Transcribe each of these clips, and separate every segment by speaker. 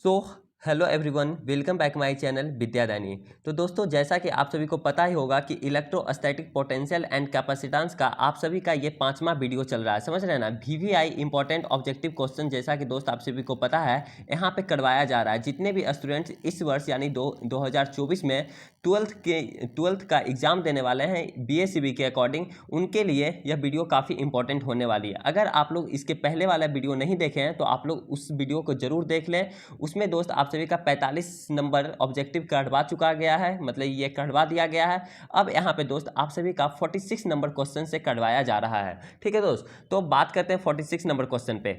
Speaker 1: So hello everyone, welcome back my channel Vidyadani. तो दोस्तों, जैसा कि आप सभी को पता ही होगा कि इलेक्ट्रोस्टैटिक पोटेंशियल एंड कैपेसिटेंस का आप सभी का ये 5वां वीडियो चल रहा है। समझ रहे हैं ना। वीवीआई इंपॉर्टेंट ऑब्जेक्टिव क्वेश्चन, जैसा कि दोस्त आप सभी को पता है, यहाँ पे करवाया जा रहा है। जितने भी स्टूडेंट्स इस वर्ष यानी 2024 में ट्वेल्थ का एग्जाम देने वाले हैं बीएससीबी के अकॉर्डिंग, उनके लिए यह वीडियो काफ़ी इंपॉर्टेंट होने वाली है। अगर आप लोग इसके पहले वाला वीडियो नहीं देखे हैं तो आप लोग उस वीडियो को जरूर देख लें। उसमें दोस्त आप सभी का 45 नंबर ऑब्जेक्टिव कढ़वा चुका गया है, मतलब ये कढ़वा दिया गया है। अब यहाँ पे दोस्त आप सभी का 46 नंबर क्वेश्चन से कढ़वाया जा रहा है। ठीक है दोस्त, तो बात करते हैं 46 नंबर क्वेश्चन पे।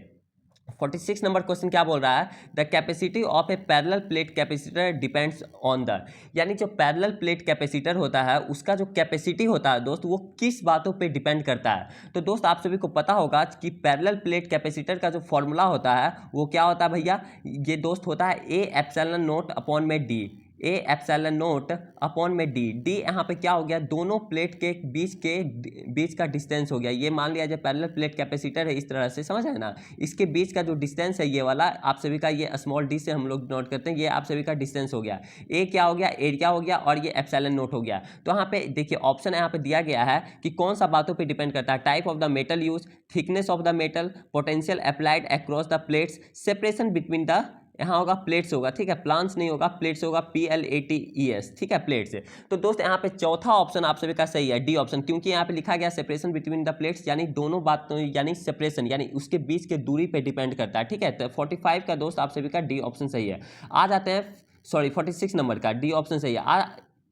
Speaker 1: 46 नंबर क्वेश्चन क्या बोल रहा है? The capacity of A parallel plate capacitor depends on the, यानी जो पैरेलल प्लेट कैपेसिटर होता है उसका जो कैपेसिटी होता है दोस्त, वो किस बातों पे डिपेंड करता है। तो दोस्त आप सभी को पता होगा कि पैरेलल प्लेट कैपेसिटर का जो फॉर्मूला होता है वो क्या होता है भैया? ये दोस्त होता है ए एप्सिलॉन नोट अपॉन में डी। ए एप्सिलॉन नोट अपॉन में डी। डी यहाँ पे क्या हो गया? दोनों प्लेट के बीच का डिस्टेंस हो गया। ये मान लिया जाए पैरेलल प्लेट कैपेसिटर है, इस तरह से समझ है ना। इसके बीच का जो डिस्टेंस है ये वाला आप सभी का, ये स्मॉल डी से हम लोग नोट करते हैं, ये आप सभी का डिस्टेंस हो गया। ए क्या हो गया? एरिया हो गया, और ये एप्सिलॉन नोट हो गया। तो यहाँ पे देखिए ऑप्शन यहाँ पे दिया गया है कि कौन सा बातों पे डिपेंड करता है। Type of the metal use, thickness of the metal, potential applied across the plates, separation between the, यहाँ होगा प्लेट्स होगा, ठीक है, प्लांट्स नहीं होगा, प्लेट्स होगा, PLATES, ठीक है, प्लेट्स। तो दोस्त यहाँ पे चौथा ऑप्शन आप सभी का सही है, डी ऑप्शन, क्योंकि यहाँ पे लिखा गया सेपरेशन बिटवीन द प्लेट्स, यानी दोनों बातों, यानी सेपरेशन यानी उसके बीच के दूरी पे डिपेंड करता है। ठीक है, तो 45 का दोस्त आप सभी का डी ऑप्शन सही है। आ जाते हैं, सॉरी 46 नंबर का डी ऑप्शन सही है।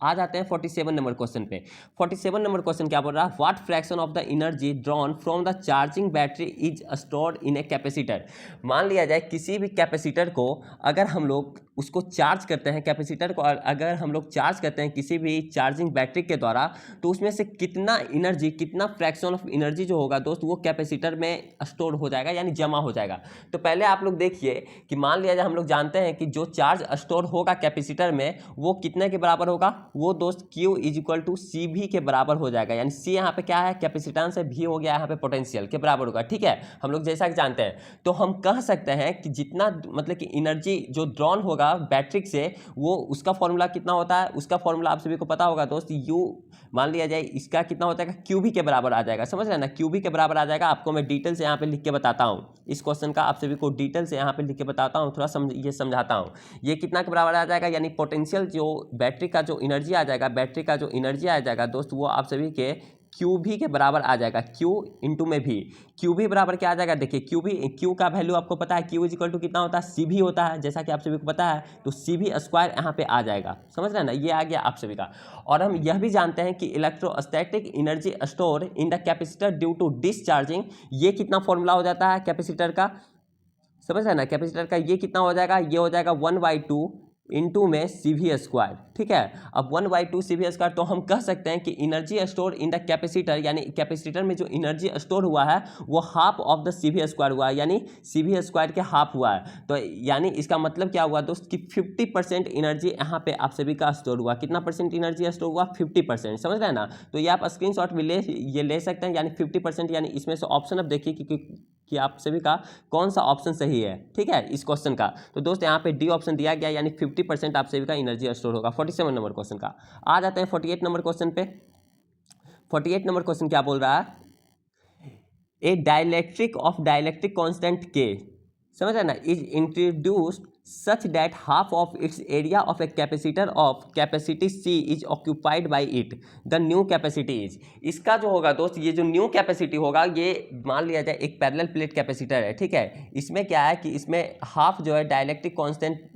Speaker 1: आ जाते हैं 47 नंबर क्वेश्चन पे। 47 नंबर क्वेश्चन क्या बोल रहा है? What fraction of the energy drawn from the charging battery is stored in a capacitor. मान लिया जाए किसी भी कैपेसिटर को अगर हम लोग उसको चार्ज करते हैं, कैपेसिटर को अगर हम लोग चार्ज करते हैं किसी भी चार्जिंग बैटरी के द्वारा, तो उसमें से कितना एनर्जी, कितना फ्रैक्शन ऑफ एनर्जी जो होगा दोस्त, वो कैपेसिटर में स्टोर हो जाएगा, यानी जमा हो जाएगा। तो पहले आप लोग देखिए कि मान लिया जाए हम लोग जानते हैं कि जो चार्ज स्टोर होगा कैपेसिटर में वो कितने के बराबर होगा? वो दोस्त Q इज इक्वल टू सी भी के बराबर हो जाएगा। यानी C यहाँ पे क्या है? कैपेसिटेंस है, भी हो गया यहाँ पे पोटेंशियल के बराबर होगा। ठीक है, हम लोग जैसा कि जानते हैं, तो हम कह सकते हैं कि जितना मतलब कि एनर्जी जो ड्रॉन होगा बैटरी से, वो उसका फॉर्मूला कितना होता है? उसका फॉर्मूला आप सभी को पता होगा दोस्त, U मान लिया जाए इसका कितना होता है? QV के बराबर आ जाएगा। समझ रहे हैं ना, QV के बराबर आ जाएगा। आपको मैं डिटेल से यहाँ पे लिख के बताता हूँ, इस क्वेश्चन का आप सभी को डिटेल से यहाँ पे लिख के बताता हूँ, थोड़ा ये समझाता हूँ। ये कितना के बराबर आ जाएगा? यानी पोटेंशियल जो बैटरी का जो एनर्जी आ जाएगा, बैटरी का जो एनर्जी आ जाएगा दोस्त, वो आप सभी के QV के बराबर आ जाएगा। Q इंटू में भी, QV बराबर क्या आ जाएगा? देखिए Q का वैल्यू आपको पता है, Q इज इक्वल टू कितना होता है? CV होता है, जैसा कि आप सभी को पता है। तो CV स्क्वायर यहाँ पे आ जाएगा। समझ रहे हैं ना, ये आ गया आप सभी का। और हम यह भी जानते हैं कि electrostatic energy store in the capacitor due to discharging, ये कितना फॉर्मूला हो जाता है कैपेसिटर का? समझ रहे ना, कैपेसिटर का ये कितना हो जाएगा? ये हो जाएगा 1/2 इंटू में CV स्क्वायर। ठीक है, अब 1/2 CV स्क्वायर, तो हम कह सकते हैं कि energy store in the capacitor, यानी कैपेसिटर में जो एनर्जी स्टोर हुआ है वो half of the CV square हुआ है, यानी CV स्क्वायर के हाफ हुआ है। तो यानी इसका मतलब क्या हुआ दोस्त कि 50% एनर्जी यहाँ पे आप सभी का स्टोर हुआ। कितना परसेंट एनर्जी स्टोर हुआ? 50%। समझ रहे हैं ना, तो ये आप स्क्रीनशॉट भी ले सकते हैं, यानी 50%। यानी इसमें से ऑप्शन अब देखिए कि आप सभी का कौन सा ऑप्शन सही है। ठीक है, इस क्वेश्चन का तो दोस्त यहाँ पे डी ऑप्शन दिया गया, यानी 50% आप सभी का एनर्जी स्टोर होगा। 47 नंबर क्वेश्चन का आ जाते हैं 48 नंबर क्वेश्चन पे। 48 नंबर क्वेश्चन क्या बोल रहा है? ए डाइलेक्ट्रिक ऑफ डाइलेक्ट्रिक कांस्टेंट के, समझ रहे ना, is introduced such that half of its area of a capacitor of capacity C is occupied by it, the new capacity is। इसका जो होगा दोस्त, ये जो न्यू कैपेसिटी होगा, ये मान लिया जाए एक पैरेलल प्लेट कैपेसिटर है। ठीक है, इसमें क्या है कि इसमें हाफ जो है डाइलेक्ट्रिक कांस्टेंट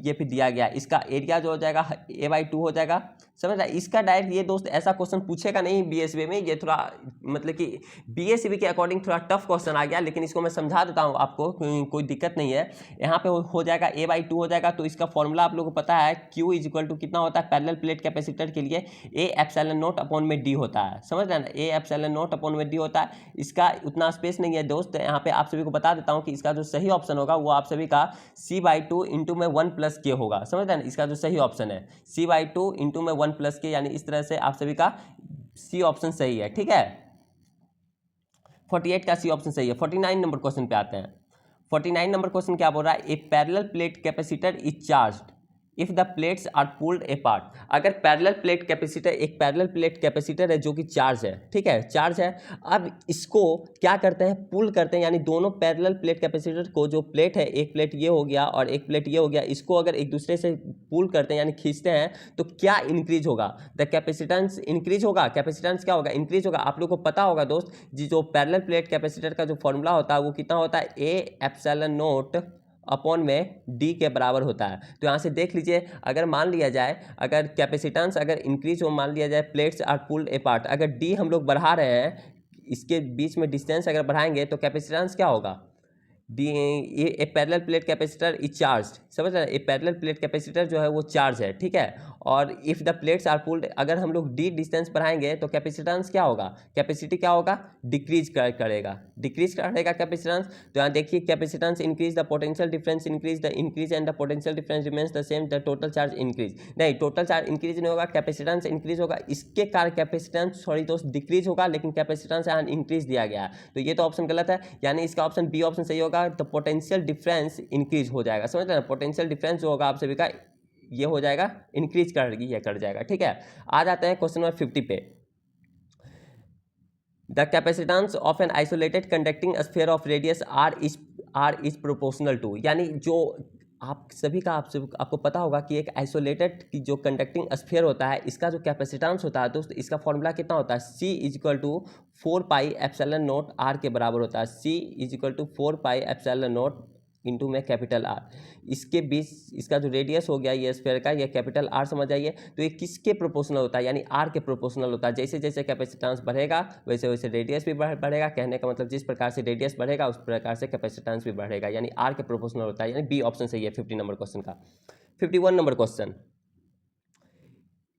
Speaker 1: ये भी दिया गया, इसका एरिया जो हो जाएगा A/2 हो जाएगा। समझ रहा है, इसका डायरेक्ट ये दोस्त ऐसा क्वेश्चन पूछेगा नहीं बीएसबी में, ये थोड़ा मतलब कि बीएसबी के अकॉर्डिंग थोड़ा टफ क्वेश्चन आ गया, लेकिन इसको मैं समझा देता हूँ आपको, कोई दिक्कत नहीं है। यहाँ पे हो जाएगा A/2 हो जाएगा। तो इसका फॉर्मूला आप लोगों को पता है, Q इज इक्वल टू कितना होता है पैरेलल प्लेट कैपेसिटर के लिए? A एप्सिलॉन नॉट अपॉन में D होता है। समझ रहे हैं ना, A एप्सिलॉन नॉट अपॉन में D होता है। इसका उतना स्पेस नहीं है दोस्त, यहाँ पे आप सभी को बता देता हूँ कि इसका जो सही ऑप्शन होगा वो आप सभी का C/2 इंटू में 1+K होगा। समझ रहे हैं, इसका जो सही ऑप्शन है C/2 इंटू में 1+K, यानी इस तरह से आप सभी का C ऑप्शन सही है। ठीक है, 48 का C ऑप्शन सही है। 49 नंबर क्वेश्चन पे आते हैं। 49 नंबर क्वेश्चन क्या बोल रहा है, a parallel plate capacitor is charged if the plates are pulled apart. अगर पैरेलल प्लेट कैपेसिटर, एक पैरेलल प्लेट कैपेसिटर है जो कि चार्ज है, ठीक है, चार्ज है, अब इसको क्या करते हैं, पुल करते हैं, यानी दोनों पैरेलल प्लेट कैपेसिटर को, जो प्लेट है, एक प्लेट ये हो गया और एक प्लेट ये हो गया, इसको अगर एक दूसरे से पुल करते हैं यानी खींचते हैं तो क्या इंक्रीज होगा, द कैपेसिटेंस इंक्रीज होगा। कैपेसिटेंस क्या होगा, इंक्रीज होगा। आप लोग को पता होगा दोस्त जी, जो पैरेलल प्लेट कैपेसिटर का जो फॉर्मूला होता है वो कितना होता है, ए एप्सिलॉन नोट अपॉन में डी के बराबर होता है। तो यहाँ से देख लीजिए, अगर मान लिया जाए, अगर कैपेसिटेंस अगर इंक्रीज हो, मान लिया जाए प्लेट्स आर पुल्ड अपार्ट, अगर डी हम लोग बढ़ा रहे हैं, इसके बीच में डिस्टेंस अगर बढ़ाएंगे तो कैपेसिटेंस क्या होगा, D, A parallel plate capacitor is charge, समझ रहे हैं, ए पैरेलल प्लेट कैपेसिटर जो है वो चार्ज है, ठीक है, और if the plates are pulled, अगर हम लोग डी डिस्टेंस बढ़ाएंगे तो कैपेसिटेंस क्या होगा, कैपेसिटी क्या होगा, डिक्रीज करेगा, डिक्रीज करेगा कैपेसिटेंस। तो यहाँ देखिए, capacitance increase, the potential difference increase, the increase and the potential difference remains the same, the total charge increase, नहीं टोटल चार्ज इंक्रीज नहीं होगा, कैपेसिटेंस इंक्रीज होगा, इसके कारण कैपेसिटेंस सॉरी दोस्त डिक्रीज होगा, लेकिन कैपेसिटेंस यहाँ इंक्रीज दिया गया है, तो ये तो ऑप्शन गलत है, यानी इसका ऑप्शन बी ऑप्शन सही होगा, तो पोटेंशियल डिफरेंस इंक्रीज हो जाएगा, समझ रहे हैं, पोटेंशियल डिफरेंस जो होगा आप सभी का ये हो जाएगा, इंक्रीज करेगी, ये कर जाएगा, ठीक है। आ जाते हैं क्वेश्चन नंबर 50 पे। The capacitance of an isolated conducting sphere of radius R is proportional to, यानी जो आप सभी का आपको पता होगा कि एक आइसोलेटेड की जो कंडक्टिंग स्फीयर होता है, इसका जो कैपेसिटेंस होता है दोस्त, इसका फॉर्मूला कितना होता है, C is equal to 4 pi epsilon naught R के बराबर होता है, C is equal to 4 pi epsilon naught into में कैपिटल आर, इसके बीच इसका जो रेडियस हो गया ये स्फीयर का, ये कैपिटल आर समझ आइए, तो ये किसके प्रोपोर्शनल होता है, यानी आर के प्रोपोर्शनल होता है। जैसे जैसे कैपेसिटेंस बढ़ेगा वैसे वैसे रेडियस भी बढ़ेगा, कहने का मतलब जिस प्रकार से रेडियस बढ़ेगा उस प्रकार से कैपेसिटेंस भी बढ़ेगा, यानी आर के प्रोपोर्शनल होता है, यानी बी ऑप्शन सही है 50 नंबर क्वेश्चन का। 51 number question,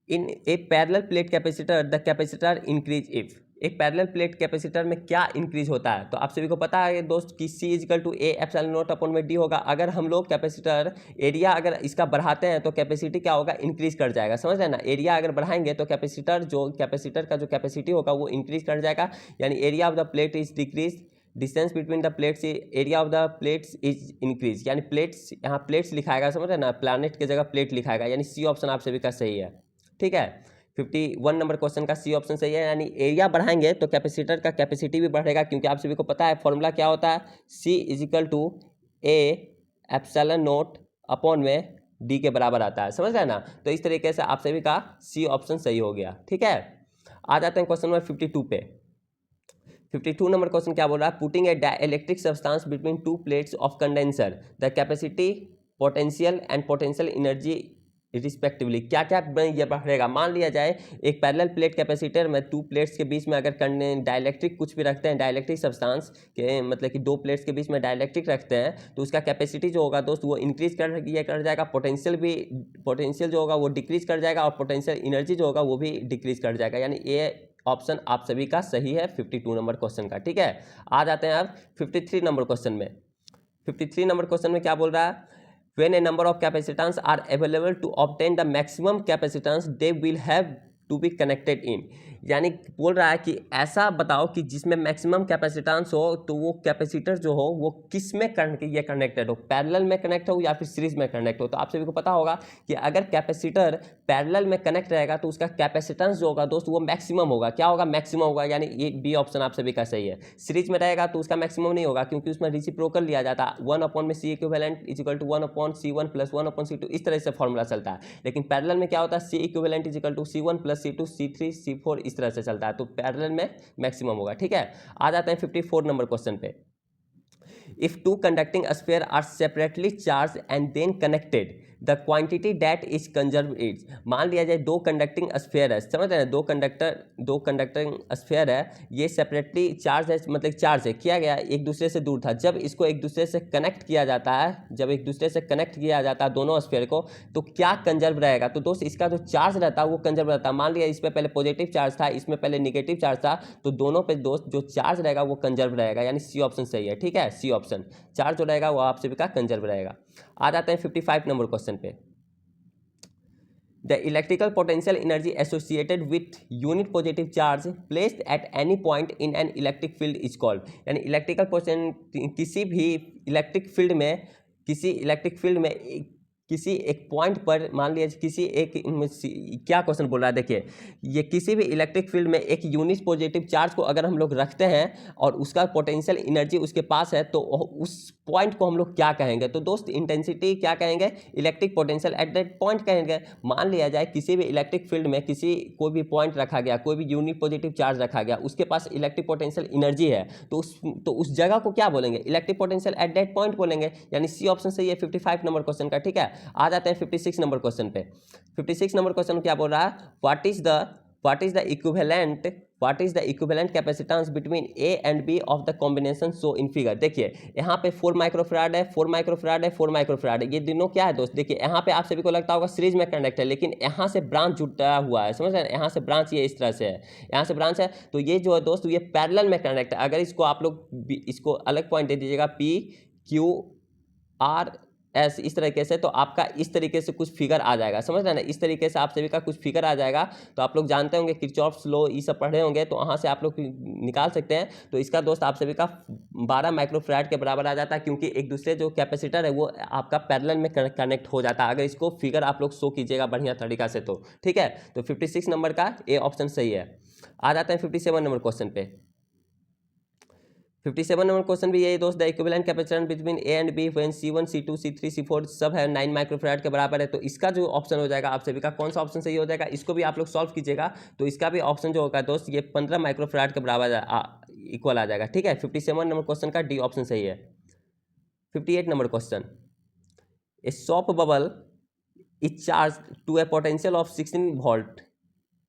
Speaker 1: in A parallel plate capacitor the capacitor increase if, एक पैरेलल प्लेट कैपेसिटर में क्या इंक्रीज होता है, तो आप सभी को पता है दोस्त कि C is equal to A epsilon naught upon में डी होगा। अगर हम लोग कैपेसिटर एरिया अगर इसका बढ़ाते हैं तो कैपेसिटी क्या होगा, इंक्रीज कर जाएगा, समझ रहे ना, एरिया अगर बढ़ाएंगे तो कैपेसिटर का जो कैपेसिटी होगा वो इंक्रीज कर जाएगा, यानी area of the plate is decrease, distance between the plates, area of the plates is increase, यानी प्लेट्स, यहाँ प्लेट्स लिखाएगा, समझ रहे ना, प्लैनेट की जगह प्लेट लिखाएगा, यानी सी ऑप्शन आप सभी का सही है, ठीक है। 51 नंबर क्वेश्चन का सी ऑप्शन सही है, यानी एरिया बढ़ाएंगे तो कैपेसिटर का कैपेसिटी भी बढ़ेगा, क्योंकि आप सभी को पता है फॉर्मूला क्या होता है, C is equal to A epsilon naught upon में डी के बराबर आता है, समझ रहे हैं ना। तो इस तरीके से आप सभी का सी ऑप्शन सही हो गया, ठीक है। आ जाते हैं क्वेश्चन नंबर 52 पे। 52 नंबर क्वेश्चन क्या बोल रहा है, putting a dielectric substance between two plates of condenser the capacity potential and potential energy respectively, क्या क्या ये बढ़ेगा। मान लिया जाए एक पैरेलल प्लेट कैपेसिटर में टू प्लेट्स के बीच में अगर डाइलेक्ट्रिक कुछ भी रखते हैं, डाइलेक्ट्रिक सब्सटेंस के मतलब कि दो प्लेट्स के बीच में डाइलेक्ट्रिक रखते हैं, तो उसका कैपेसिटी जो होगा दोस्त वो इंक्रीज कर जाएगा, पोटेंशियल जो होगा वो डिक्रीज कर जाएगा, और पोटेंशियल एनर्जी जो होगा वो भी डिक्रीज कर जाएगा, यानी ये ऑप्शन आप सभी का सही है 52 नंबर क्वेश्चन का, ठीक है। आ जाते हैं अब 53 नंबर क्वेश्चन में। 53 नंबर क्वेश्चन में क्या बोल रहा है, when a number of capacitance are available to obtain the maximum capacitance they will have to be connected in, यानी बोल रहा है कि ऐसा बताओ कि जिसमें मैक्सिमम कैपेसिटेंस हो तो वो कैपेसिटर जो हो वो किस में ये कनेक्टेड हो, पैरेलल में कनेक्ट हो या फिर सीरीज में कनेक्ट हो। तो आप सभी को पता होगा कि अगर कैपेसिटर पैरेलल में कनेक्ट रहेगा तो उसका कैपेसिटेंस जो होगा दोस्त वो मैक्सिमम होगा, क्या होगा, मैक्सिमम होगा, यानी ये बी ऑप्शन आप सभी का सही है। सीरीज में रहेगा तो उसका मैक्सिमम नहीं होगा, क्योंकि उसमें रेसिप्रोकल लिया जाता है, 1 अपॉन में C equivalent is equal to 1 upon C1 plus 1 upon C2, इस तरह से फॉर्मूला चलता है। लेकिन पैरेलल में क्या होता है, C equivalent is equal to C1 plus C2 C3 C4 इस तरह से चलता है, तो पैरेलल में मैक्सिमम होगा, ठीक है। आ जाते हैं 54 नंबर क्वेश्चन पे। If two conducting sphere are separately charge and then connected the quantity that is conserve is, मान लिया जाए दो कंडक्टिंग स्फीयर है, समझ रहे हैं, दो कंडक्टिंग स्फीयर है, ये सेपरेटली चार्ज है, मतलब चार्ज है किया गया एक दूसरे से दूर था, जब इसको एक दूसरे से कनेक्ट किया जाता है, जब एक दूसरे से कनेक्ट किया जाता है दोनों स्फीयर को, तो क्या कंजर्व रहेगा, तो दोस्त इसका जो चार्ज रहता है वो कंजर्व रहता है। मान लिया इस पर पहले पॉजिटिव चार्ज था, इसमें पहले निगेटिव चार्ज था, तो दोनों पे दोस्त जो चार्ज रहेगा वो कंजर्व रहेगा, यानी सी ऑप्शन सही है, ठीक है। सी ऑप्शन चार्ज जो रहेगा वो आप सभी का कंजर्व रहेगा। आ जाते हैं 55 नंबर क्वेश्चन पे। The electrical potential energy associated with unit positive charge placed at any point in an electric field is called, यानी किसी भी इलेक्ट्रिक फील्ड में किसी एक पॉइंट पर मान लीजिए किसी एक क्या क्वेश्चन बोल रहा है, देखिए ये किसी भी इलेक्ट्रिक फील्ड में एक यूनिट पॉजिटिव चार्ज को अगर हम लोग रखते हैं और उसका पोटेंशियल एनर्जी उसके पास है तो उस पॉइंट को हम लोग क्या कहेंगे, तो दोस्त इंटेंसिटी क्या कहेंगे, electric potential at that point कहेंगे। मान लिया जाए किसी भी इलेक्ट्रिक फील्ड में कोई भी पॉइंट रखा गया, कोई भी यूनिट पॉजिटिव चार्ज रखा गया, उसके पास इलेक्ट्रिक पोटेंशियल एनर्जी है, तो उस जगह को क्या बोलेंगे, electric potential at that point बोलेंगे, यानी सी ऑप्शन सही है 55 नंबर क्वेश्चन का। ठीक है, आ जाते हैं 56 नंबर क्वेश्चन पे। 56 नंबर क्वेश्चन क्या बोल रहा है, what is the equivalent capacitance between A and B of the combination shown in figure. देखिए यहाँ पे 4 माइक्रोफैराड है, 4 माइक्रोफैराड है, 4 माइक्रोफैराड है, ये दोनों क्या है दोस्त, देखिए यहाँ पे आप सभी को लगता होगा सीरीज में कनेक्ट है, लेकिन यहाँ से ब्रांच जुड़ा हुआ है, समझ रहे हैं, यहाँ से ब्रांच ये इस तरह से है, यहाँ से ब्रांच है, तो ये जो है दोस्त ये पैरेलल में कनेक्ट है। अगर इसको आप लोग इसको अलग पॉइंट दे दीजिएगा पी क्यू आर एस इस तरीके से, तो आपका इस तरीके से कुछ फिगर आ जाएगा, समझ रहे हैं ना, इस तरीके से आप सभी का कुछ फिगर आ जाएगा। तो आप लोग जानते होंगे किरचॉफ्स लॉ ये सब पढ़े होंगे, तो वहाँ से आप लोग निकाल सकते हैं। तो इसका दोस्त आप सभी का 12 माइक्रोफैराड के बराबर आ जाता है, क्योंकि एक दूसरे जो कैपेसिटर है वो आपका पैरेलल में कनेक्ट हो जाता है। अगर इसको फिगर आप लोग शो कीजिएगा बढ़िया तरीका से तो ठीक है। तो 56 नंबर का ए ऑप्शन सही है। आ जाते हैं 57 नंबर क्वेश्चन पे। 57 नंबर क्वेश्चन भी यही दोस्त, the equivalent capacitance between A and B when C1 C2 C3 C4 सब है 9 माइक्रोफैराड के बराबर है। तो इसका जो ऑप्शन हो जाएगा आप सभी का कौन सा ऑप्शन सही हो जाएगा, इसको भी आप लोग सॉल्व कीजिएगा। तो इसका भी ऑप्शन जो होगा दोस्त ये 15 माइक्रोफैराड के बराबर इक्वल आ जाएगा। ठीक है, 57 नंबर क्वेश्चन का डी ऑप्शन सही है। 58 number question, a soap bubble is charge to a potential of 16 volt,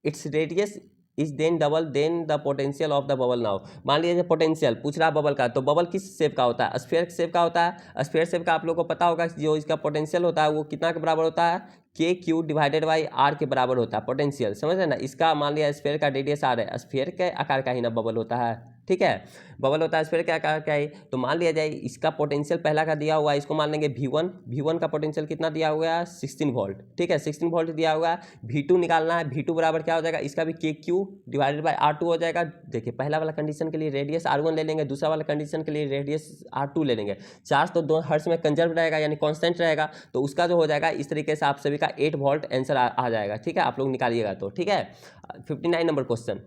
Speaker 1: its radius is then double then the potential of the bubble. Now मान लीजिए पोटेंशियल पूछ रहा बबल का, तो बबल किस शेप का होता है, स्फीयर शेप का होता है। स्फीयर शेप का आप लोगों को पता होगा जो इसका पोटेंशियल होता है वो कितना के बराबर होता है, के क्यू डिवाइडेड बाई आर के बराबर होता है पोटेंशियल, समझ रहे ना। इसका मान लिया स्फीयर का रेडियस आर है, स्फीयर के आकार का ही ना बबल होता है, ठीक है, बबल होता है स्फीयर के आकार का ही। तो मान लिया जाए इसका पोटेंशियल पहला का दिया हुआ है, इसको मान लेंगे V1 का पोटेंशियल कितना दिया हुआ है 16 वोल्ट, ठीक है 16 वोल्ट दिया हुआ है। V2 निकालना है, V2 बराबर क्या हो जाएगा, इसका भी के क्यू डिवाइडेड बाई R2 हो जाएगा। देखिए पहला वाला कंडीशन के लिए रेडियस R1 ले लेंगे, दूसरा वाला कंडीशन के लिए रेडियस R2 ले लेंगे। चार्ज तो दो हर्ट्ज में कंजर्व रहेगा यानी कांस्टेंट रहेगा, तो उसका जो हो जाएगा इस तरीके से आप सभी का 8 वोल्ट आंसर आ जाएगा। ठीक है, आप लोग निकालिएगा तो ठीक है। 59 number question,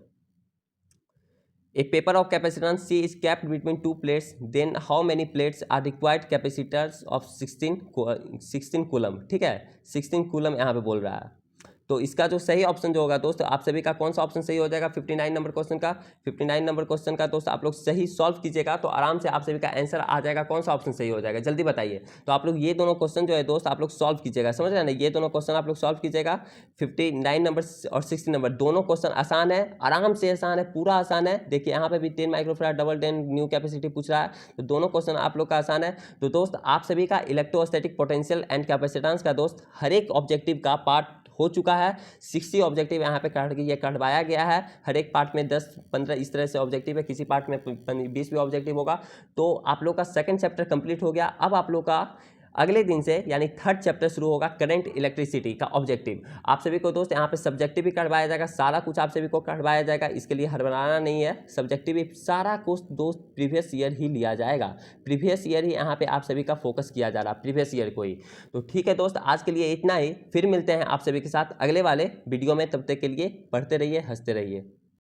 Speaker 1: a paper of capacitance C is kept between two plates, then how many plates are required capacitors of 16 coulomb. ठीक है, 16 कूलम यहाँ पे बोल रहा है। तो इसका जो सही ऑप्शन जो होगा दोस्त आप सभी का कौन सा ऑप्शन सही हो जाएगा 59 नंबर क्वेश्चन का। 59 नंबर क्वेश्चन का दोस्त आप लोग सही सॉल्व कीजिएगा तो आराम से आप सभी का आंसर आ जाएगा। कौन सा ऑप्शन सही हो जाएगा जल्दी बताइए। तो आप लोग ये दोनों क्वेश्चन जो है दोस्त आप लोग सॉल्व कीजिएगा, समझ रहे हैं ना, ये दोनों क्वेश्चन आप लोग सॉल्व कीजिएगा। 59 नंबर और 60 नंबर दोनों क्वेश्चन आसान है, आराम से आसान है, पूरा आसान है। देखिए यहाँ पे भी 10 माइक्रोफैराड डबल 10 न्यू कैपेसिटी पूछ रहा है, तो दोनों क्वेश्चन आप लोग का आसान है। तो दोस्त आप सभी का इलेक्ट्रोस्टैटिक पोटेंशियल एंड कैपेसिटेंस का दोस्त हर एक ऑब्जेक्टिव का पार्ट हो चुका है। 60 ऑब्जेक्टिव यहाँ पे कटवाया गया है, हर एक पार्ट में 10-15 इस तरह से ऑब्जेक्टिव है, किसी पार्ट में 20 भी ऑब्जेक्टिव होगा। तो आप लोग का सेकंड चैप्टर कंप्लीट हो गया। अब आप लोग का अगले दिन से यानी थर्ड चैप्टर शुरू होगा करंट इलेक्ट्रिसिटी का ऑब्जेक्टिव। आप सभी को दोस्त यहाँ पे सब्जेक्टिव भी करवाया जाएगा, सारा कुछ आप सभी को करवाया जाएगा, इसके लिए हड़बड़ाना नहीं है। सब्जेक्टिव भी सारा कुछ दोस्त प्रीवियस ईयर ही लिया जाएगा, प्रीवियस ईयर ही यहाँ पे आप सभी का फोकस किया जा रहा है, प्रीवियस ईयर को ही। तो ठीक है दोस्त, आज के लिए इतना ही, फिर मिलते हैं आप सभी के साथ अगले वाले वीडियो में। तब तक के लिए पढ़ते रहिए, हंसते रहिए।